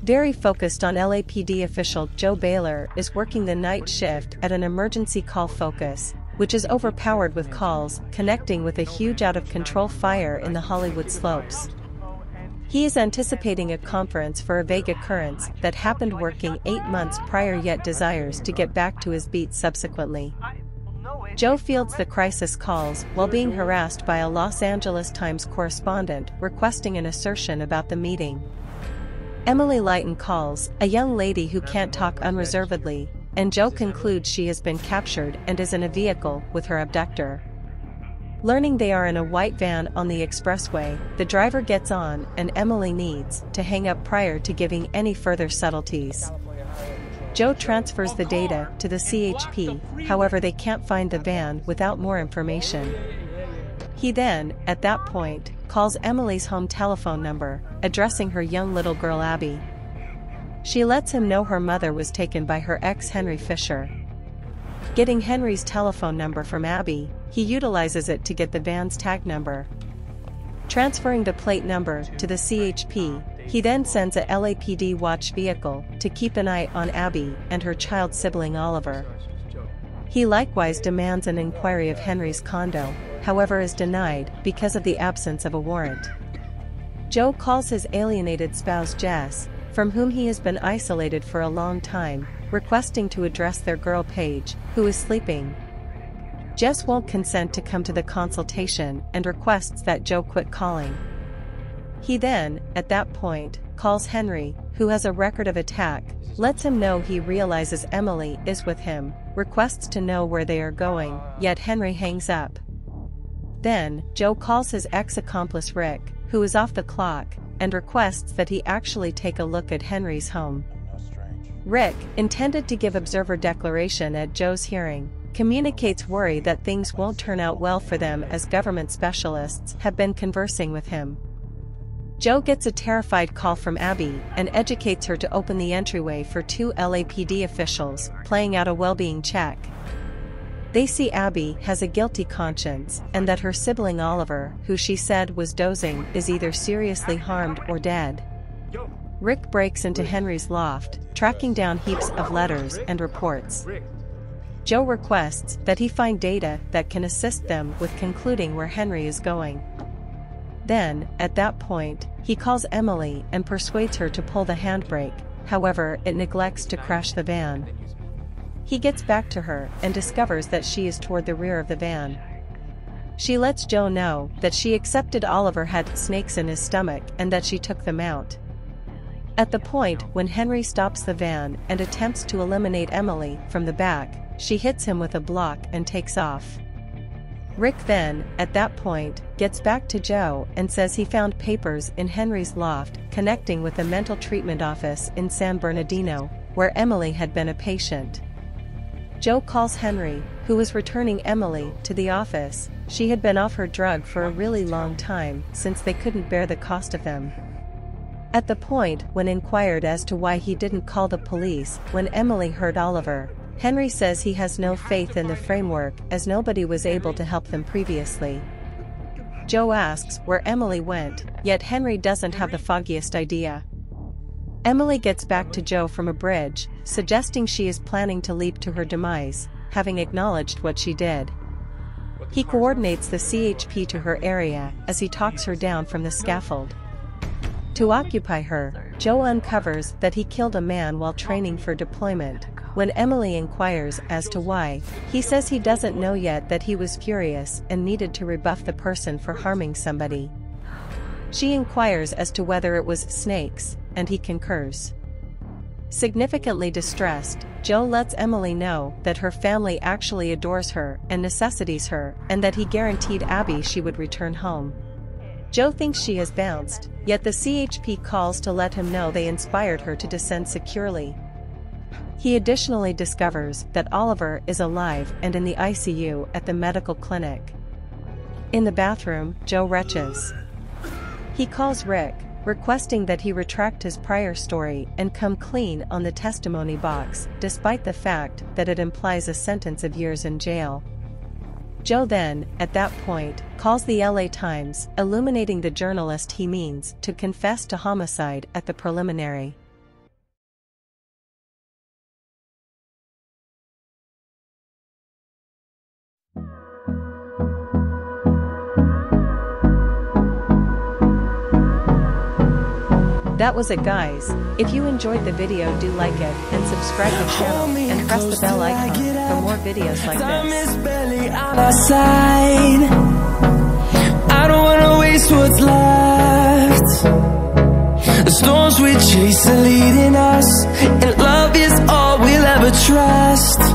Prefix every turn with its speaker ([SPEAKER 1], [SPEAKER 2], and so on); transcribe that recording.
[SPEAKER 1] Very focused on LAPD official Joe Baylor is working the night shift at an emergency call focus, which is overpowered with calls connecting with a huge out-of-control fire in the Hollywood slopes. He is anticipating a conference for a vague occurrence that happened working 8 months prior, yet desires to get back to his beat subsequently. Joe fields the crisis calls while being harassed by a Los Angeles Times correspondent requesting an assertion about the meeting. Emily Lighton calls, a young lady who can't talk unreservedly, and Joe concludes she has been captured and is in a vehicle with her abductor. Learning they are in a white van on the expressway, the driver gets on and Emily needs to hang up prior to giving any further subtleties. Joe transfers the data to the CHP, however they can't find the van without more information. He then, at that point, calls Emily's home telephone number, addressing her young little girl Abby. She lets him know her mother was taken by her ex Henry Fisher. Getting Henry's telephone number from Abby, he utilizes it to get the van's tag number. Transferring the plate number to the CHP, he then sends a LAPD watch vehicle to keep an eye on Abby and her child sibling Oliver. He likewise demands an inquiry of Henry's condo, however is denied because of the absence of a warrant. Joe calls his alienated spouse Jess, from whom he has been isolated for a long time, requesting to address their girl Paige, who is sleeping. Jess won't consent to come to the consultation and requests that Joe quit calling. He then, at that point, calls Henry, who has a record of attack, lets him know he realizes Emily is with him, requests to know where they are going, yet Henry hangs up. Then, Joe calls his ex-accomplice Rick, who is off the clock, and requests that he actually take a look at Henry's home. Rick, intended to give observer declaration at Joe's hearing, communicates worry that things won't turn out well for them as government specialists have been conversing with him. Joe gets a terrified call from Abby and educates her to open the entryway for 2 LAPD officials, playing out a well-being check. They see Abby has a guilty conscience and that her sibling Oliver, who she said was dozing, is either seriously harmed or dead. Rick breaks into Henry's loft, tracking down heaps of letters and reports. Joe requests that he find data that can assist them with concluding where Henry is going. Then, at that point, he calls Emily and persuades her to pull the handbrake, however it neglects to crash the van. He gets back to her and discovers that she is toward the rear of the van. She lets Joe know that she accepted Oliver had snakes in his stomach and that she took them out. At the point when Henry stops the van and attempts to eliminate Emily from the back, she hits him with a block and takes off. Rick then, at that point, gets back to Joe and says he found papers in Henry's loft connecting with a mental treatment office in San Bernardino, where Emily had been a patient. Joe calls Henry, who was returning Emily to the office. She had been off her drug for a really long time since they couldn't bear the cost of them. At the point when inquired as to why he didn't call the police when Emily heard Oliver, Henry says he has no faith in the framework as nobody was able to help them previously. Joe asks where Emily went, yet Henry doesn't have the foggiest idea. Emily gets back to Joe from a bridge, suggesting she is planning to leap to her demise, having acknowledged what she did. He coordinates the CHP to her area as he talks her down from the scaffold. To occupy her, Joe uncovers that he killed a man while training for deployment. When Emily inquires as to why, he says he doesn't know yet, that he was furious and needed to rebuff the person for harming somebody. She inquires as to whether it was snakes, and he concurs. Significantly distressed, Joe lets Emily know that her family actually adores her and necessitates her, and that he guaranteed Abby she would return home. Joe thinks she has bounced, yet the CHP calls to let him know they inspired her to descend securely. He additionally discovers that Oliver is alive and in the ICU at the medical clinic. In the bathroom, Joe retches. He calls Rick, requesting that he retract his prior story and come clean on the testimony box, despite the fact that it implies a sentence of years in jail. Joe then, at that point, calls the LA Times, illuminating the journalist he means to confess to homicide at the preliminary. That was it, guys. If you enjoyed the video, do like it and subscribe the channel and press the bell icon for more videos like this.
[SPEAKER 2] I don't wanna waste what's left. The storms we chase are leading us, and love is all we'll ever trust.